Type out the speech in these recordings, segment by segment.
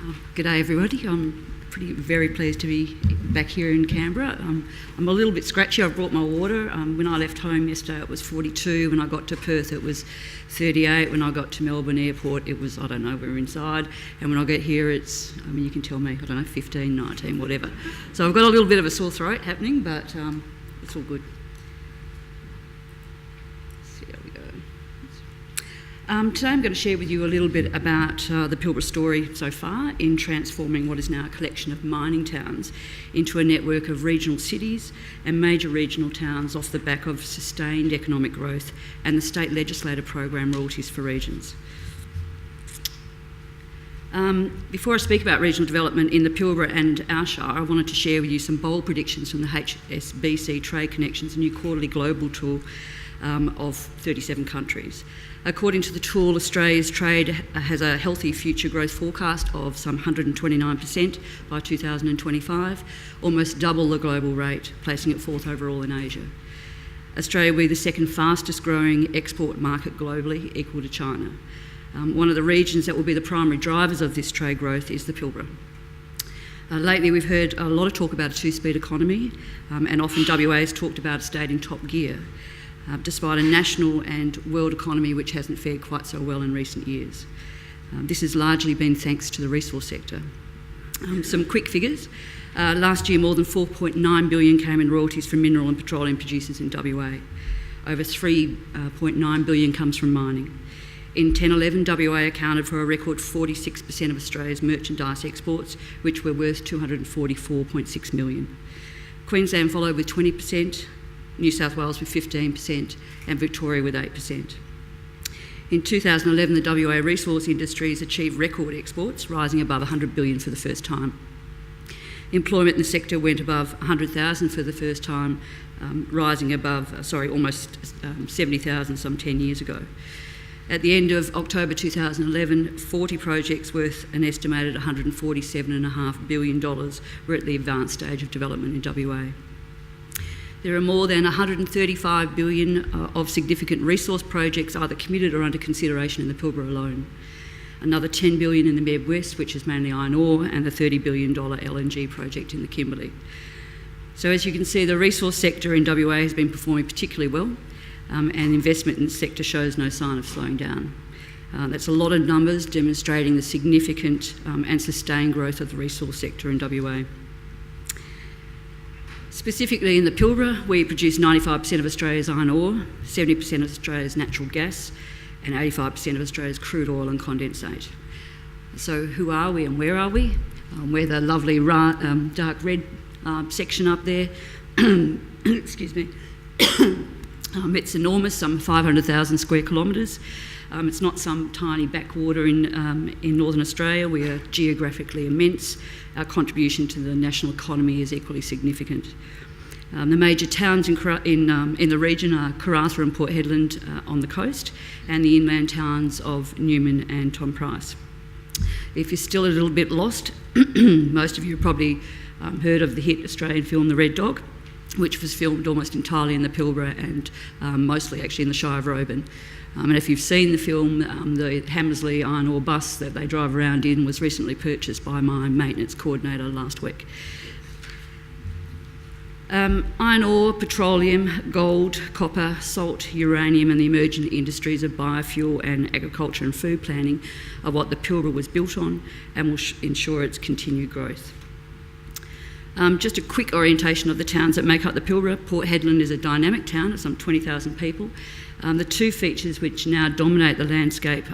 G'day everybody. I'm very pleased to be back here in Canberra. I'm a little bit scratchy. I've brought my water. When I left home yesterday it was 42. When I got to Perth it was 38. When I got to Melbourne Airport it was, I don't know, we were inside. And when I get here it's, you can tell me, 15, 19, whatever. So I've got a little bit of a sore throat happening, but it's all good. Today I'm going to share with you a little bit about the Pilbara story so far in transforming what is now a collection of mining towns into a network of regional cities and major regional towns off the back of sustained economic growth and the state legislator program royalties for regions. Before I speak about regional development in the Pilbara and our Shire, I wanted to share with you some bold predictions from the HSBC Trade Connections, a new quarterly global tool of 37 countries. According to the tool, Australia's trade has a healthy future growth forecast of some 129% by 2025, almost double the global rate, placing it fourth overall in Asia. Australia will be the second fastest growing export market globally, equal to China. One of the regions that will be the primary drivers of this trade growth is the Pilbara. Lately we've heard a lot of talk about a two-speed economy, and often WA has talked about a state in top gear, despite a national and world economy which hasn't fared quite so well in recent years. This has largely been thanks to the resource sector. Some quick figures. Last year more than 4.9 billion came in royalties from mineral and petroleum producers in WA. Over 3.9 billion comes from mining. In 10-11, WA accounted for a record 46% of Australia's merchandise exports, which were worth 244.6 million. Queensland followed with 20%, New South Wales with 15% and Victoria with 8%. In 2011, the WA resource industries achieved record exports, rising above 100 billion for the first time. Employment in the sector went above 100,000 for the first time, rising above, almost 70,000 some 10 years ago. At the end of October 2011, 40 projects worth an estimated $147.5 billion were at the advanced stage of development in WA. There are more than 135 billion of significant resource projects either committed or under consideration in the Pilbara alone. Another 10 billion in the Meb West, which is mainly iron ore, and the $30 billion LNG project in the Kimberley. So as you can see, the resource sector in WA has been performing particularly well, and investment in the sector shows no sign of slowing down. That's a lot of numbers demonstrating the significant and sustained growth of the resource sector in WA. Specifically in the Pilbara, we produce 95% of Australia's iron ore, 70% of Australia's natural gas, and 85% of Australia's crude oil and condensate. So who are we and where are we? We're the lovely dark red section up there. Excuse me. It's enormous, some 500,000 square kilometres. It's not some tiny backwater in Northern Australia. We are geographically immense. Our contribution to the national economy is equally significant. The major towns in the region are Karratha and Port Hedland on the coast, and the inland towns of Newman and Tom Price. If you're still a little bit lost, most of you have probably heard of the hit Australian film The Red Dog, which was filmed almost entirely in the Pilbara and mostly actually in the Shire of Roebourne. And if you've seen the film, the Hammersley iron ore bus that they drive around in was recently purchased by my maintenance coordinator last week. Iron ore, petroleum, gold, copper, salt, uranium and the emerging industries of biofuel and agriculture and food planning are what the Pilbara was built on and will ensure its continued growth. Just a quick orientation of the towns that make up the Pilbara. Port Hedland is a dynamic town of some 20,000 people. The two features which now dominate the landscape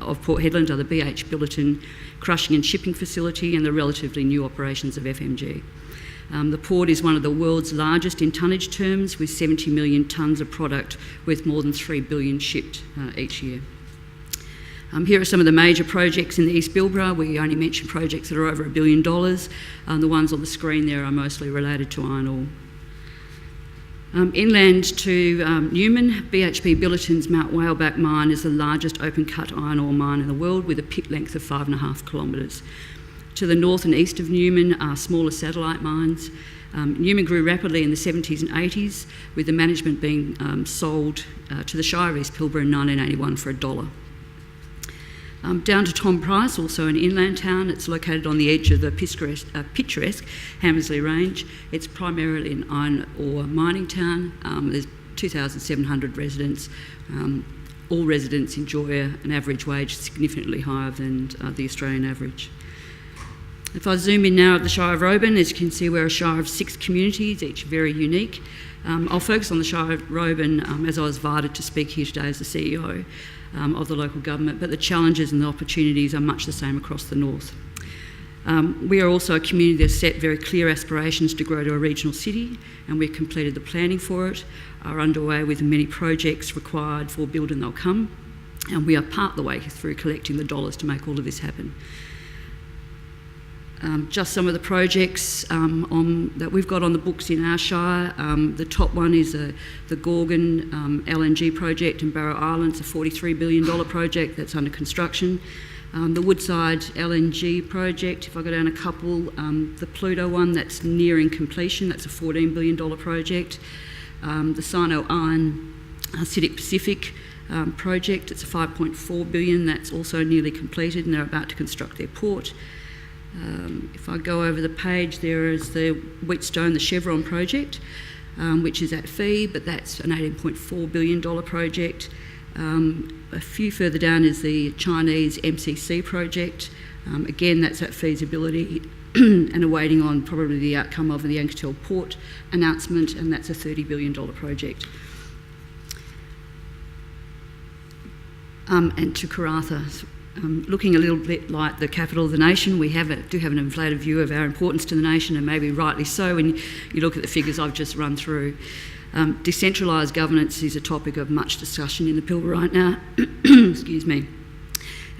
of Port Hedland are the BH Billiton crushing and shipping facility and the relatively new operations of FMG. The port is one of the world's largest in tonnage terms, with 70 million tonnes of product worth more than 3 billion shipped each year. Here are some of the major projects in the East Pilbara. We only mention projects that are over $1 billion. The ones on the screen there are mostly related to iron ore. Inland to Newman, BHP Billiton's Mount Whaleback mine is the largest open-cut iron ore mine in the world with a pit length of 5.5 kilometres. To the north and east of Newman are smaller satellite mines. Newman grew rapidly in the 70s and 80s, with the management being sold to the Shire of East Pilbara in 1981 for $1. Down to Tom Price, also an inland town. It's located on the edge of the picturesque Hamersley Range. It's primarily an iron ore mining town. There's 2,700 residents. All residents enjoy an average wage significantly higher than the Australian average. If I zoom in now at the Shire of Roebourne, as you can see, we're a shire of 6 communities, each very unique. I'll focus on the Shire of Roebourne as I was invited to speak here today as the CEO of the local government, but the challenges and the opportunities are much the same across the north. We are also a community that has set very clear aspirations to grow to a regional city, and we've completed the planning for it, are underway with many projects required for build and they'll come, and we are part the way through collecting the dollars to make all of this happen. Just some of the projects that we've got on the books in our shire. The top one is the Gorgon LNG project in Barrow Island. It's a $43 billion project that's under construction. The Woodside LNG project, if I go down a couple, the Pluto one that's nearing completion, that's a $14 billion project. The Sino Iron Acidic Pacific project, it's a $5.4 billion, that's also nearly completed and they're about to construct their port. If I go over the page, there is the Wheatstone, the Chevron project, which is at fee, but that's an $18.4 billion project. A few further down is the Chinese MCC project. Again, that's at feasibility and awaiting on probably the outcome of the Yankutil port announcement, and that's a $30 billion project. And to Karratha. Looking a little bit like the capital of the nation, we do have an inflated view of our importance to the nation, and maybe rightly so when you look at the figures I've just run through. Decentralised governance is a topic of much discussion in the Pilbara right now. Excuse me.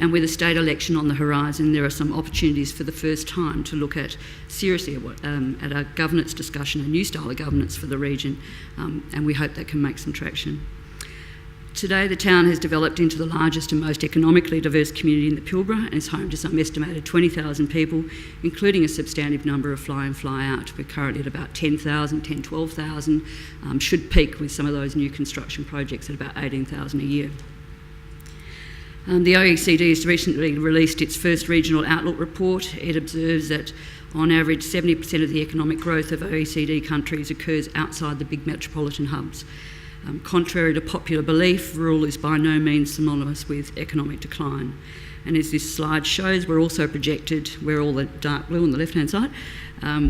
And with a state election on the horizon, there are some opportunities for the first time to look at seriously at our governance discussion, a new style of governance for the region, and we hope that can make some traction. Today, the town has developed into the largest and most economically diverse community in the Pilbara and is home to some estimated 20,000 people, including a substantive number of fly in, fly out. We're currently at about 10,000, 12,000, should peak with some of those new construction projects at about 18,000 a year. The OECD has recently released its first regional outlook report. It observes that on average 70% of the economic growth of OECD countries occurs outside the big metropolitan hubs. Contrary to popular belief, rural is by no means synonymous with economic decline. And as this slide shows, we're also projected, we're all the dark blue on the left-hand side,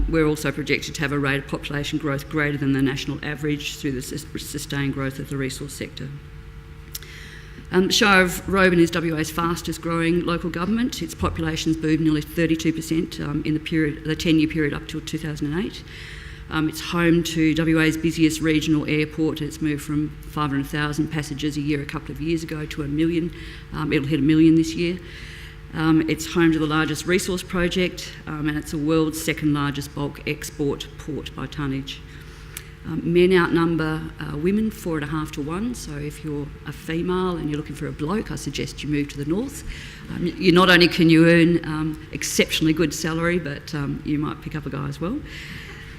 we're also projected to have a rate of population growth greater than the national average through the sustained growth of the resource sector. The Shire of Roebourne is WA's fastest growing local government. Its population's moved nearly 32% in the 10-year period up till 2008. It's home to WA's busiest regional airport. It's moved from 500,000 passengers a year a couple of years ago to 1 million. It'll hit 1 million this year. It's home to the largest resource project, and it's the world's second largest bulk export port by tonnage. Men outnumber women 4.5 to 1, so if you're a female and you're looking for a bloke, I suggest you move to the north. You not only can you earn exceptionally good salary, but you might pick up a guy as well.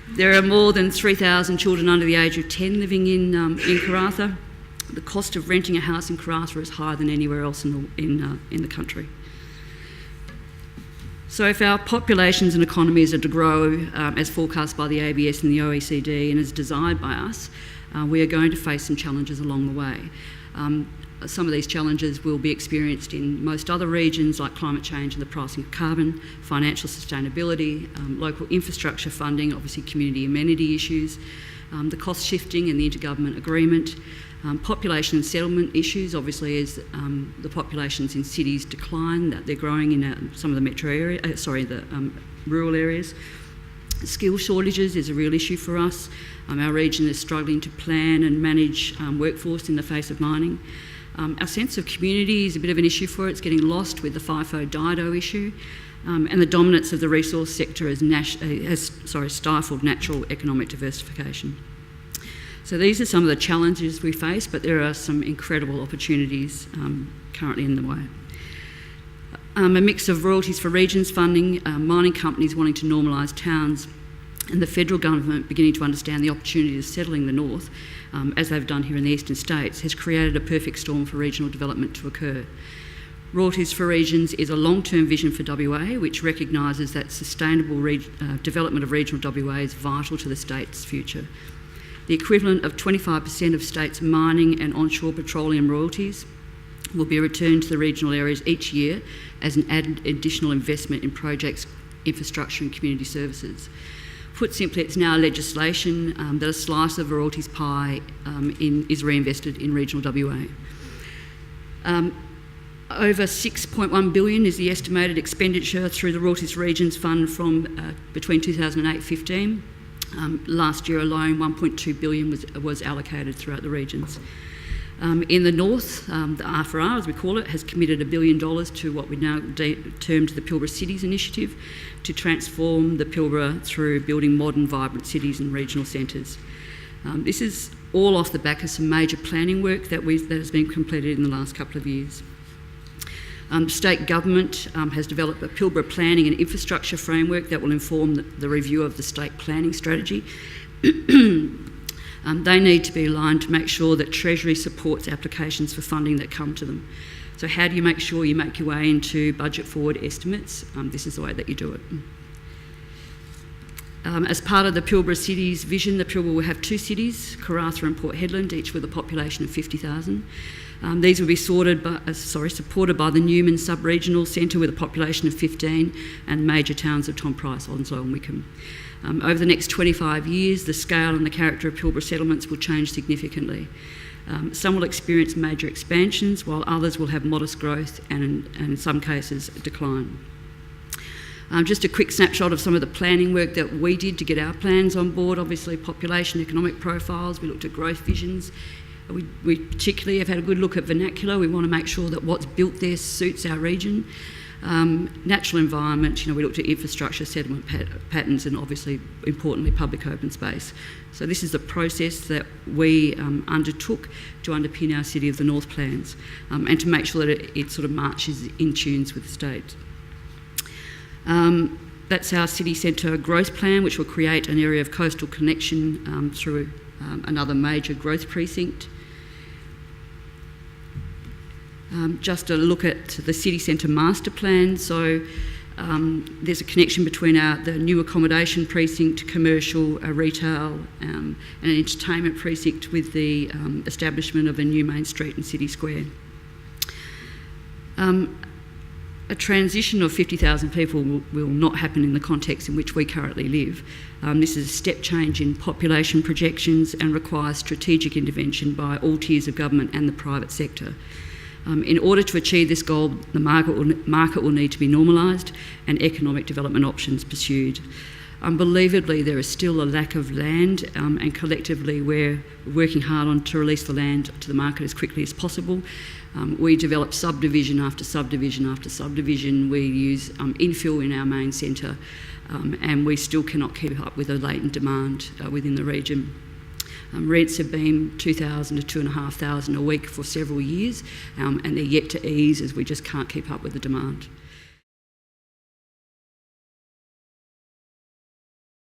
There are more than 3,000 children under the age of 10 living in Karratha. The cost of renting a house in Karratha is higher than anywhere else in the country. So if our populations and economies are to grow as forecast by the ABARES and the OECD and as desired by us, we are going to face some challenges along the way. Some of these challenges will be experienced in most other regions, like climate change and the pricing of carbon, financial sustainability, local infrastructure funding, obviously community amenity issues, the cost shifting and the intergovernment agreement, population and settlement issues, obviously as the populations in cities decline, that they're growing in some of the metro area, the rural areas. Skill shortages is a real issue for us. Our region is struggling to plan and manage workforce in the face of mining. Our sense of community is a bit of an issue for it. It's getting lost with the FIFO-DIDO issue, and the dominance of the resource sector has stifled natural economic diversification. So these are some of the challenges we face, but there are some incredible opportunities currently in the way. A mix of royalties for regions funding, mining companies wanting to normalise towns, and the federal government beginning to understand the opportunity of settling the north, as they've done here in the eastern states, has created a perfect storm for regional development to occur. Royalties for Regions is a long-term vision for WA, which recognises that sustainable development of regional WA is vital to the state's future. The equivalent of 25% of state's mining and onshore petroleum royalties will be returned to the regional areas each year as an additional investment in projects, infrastructure and community services. Put simply, it's now legislation that a slice of the royalties pie is reinvested in regional WA. Over $6.1 billion is the estimated expenditure through the Royalties Regions Fund from between 2008-15. Last year alone, $1.2 billion was allocated throughout the regions. In the north, the R4R, as we call it, has committed $1 billion to what we now termed the Pilbara Cities Initiative to transform the Pilbara through building modern, vibrant cities and regional centres. This is all off the back of some major planning work that has been completed in the last couple of years. State government has developed a Pilbara planning and infrastructure framework that will inform the review of the state planning strategy. They need to be aligned to make sure that Treasury supports applications for funding that come to them. So how do you make sure you make your way into budget forward estimates? This is the way that you do it. As part of the Pilbara Cities vision, the Pilbara will have 2 cities, Karratha and Port Hedland, each with a population of 50,000. These will be supported by the Newman Sub-Regional Centre with a population of 15 and major towns of Tom Price, Onslow and Wickham. Over the next 25 years, the scale and the character of Pilbara settlements will change significantly. Some will experience major expansions, while others will have modest growth and in some cases, decline. Just a quick snapshot of some of the planning work that we did to get our plans on board. Obviously, population, economic profiles. We looked at growth visions. We particularly have had a good look at vernacular. We want to make sure that what's built there suits our region. Natural environment, we looked at infrastructure, settlement patterns, and obviously, importantly, public open space. So this is the process that we undertook to underpin our City of the North plans and to make sure that it sort of marches in tunes with the state. That's our city centre growth plan, which will create an area of coastal connection through another major growth precinct. Just a look at the city centre master plan. So there's a connection between the new accommodation precinct, commercial, retail and an entertainment precinct with the establishment of a new main street and city square. A transition of 50,000 people will not happen in the context in which we currently live. This is a step change in population projections and requires strategic intervention by all tiers of government and the private sector. In order to achieve this goal, the market will need to be normalised and economic development options pursued. Unbelievably, there is still a lack of land and collectively we're working hard to release the land to the market as quickly as possible. We develop subdivision after subdivision after subdivision. We use infill in our main centre and we still cannot keep up with the latent demand within the region. Rents have been $2,000 to $2,500 a week for several years and they're yet to ease as we just can't keep up with the demand.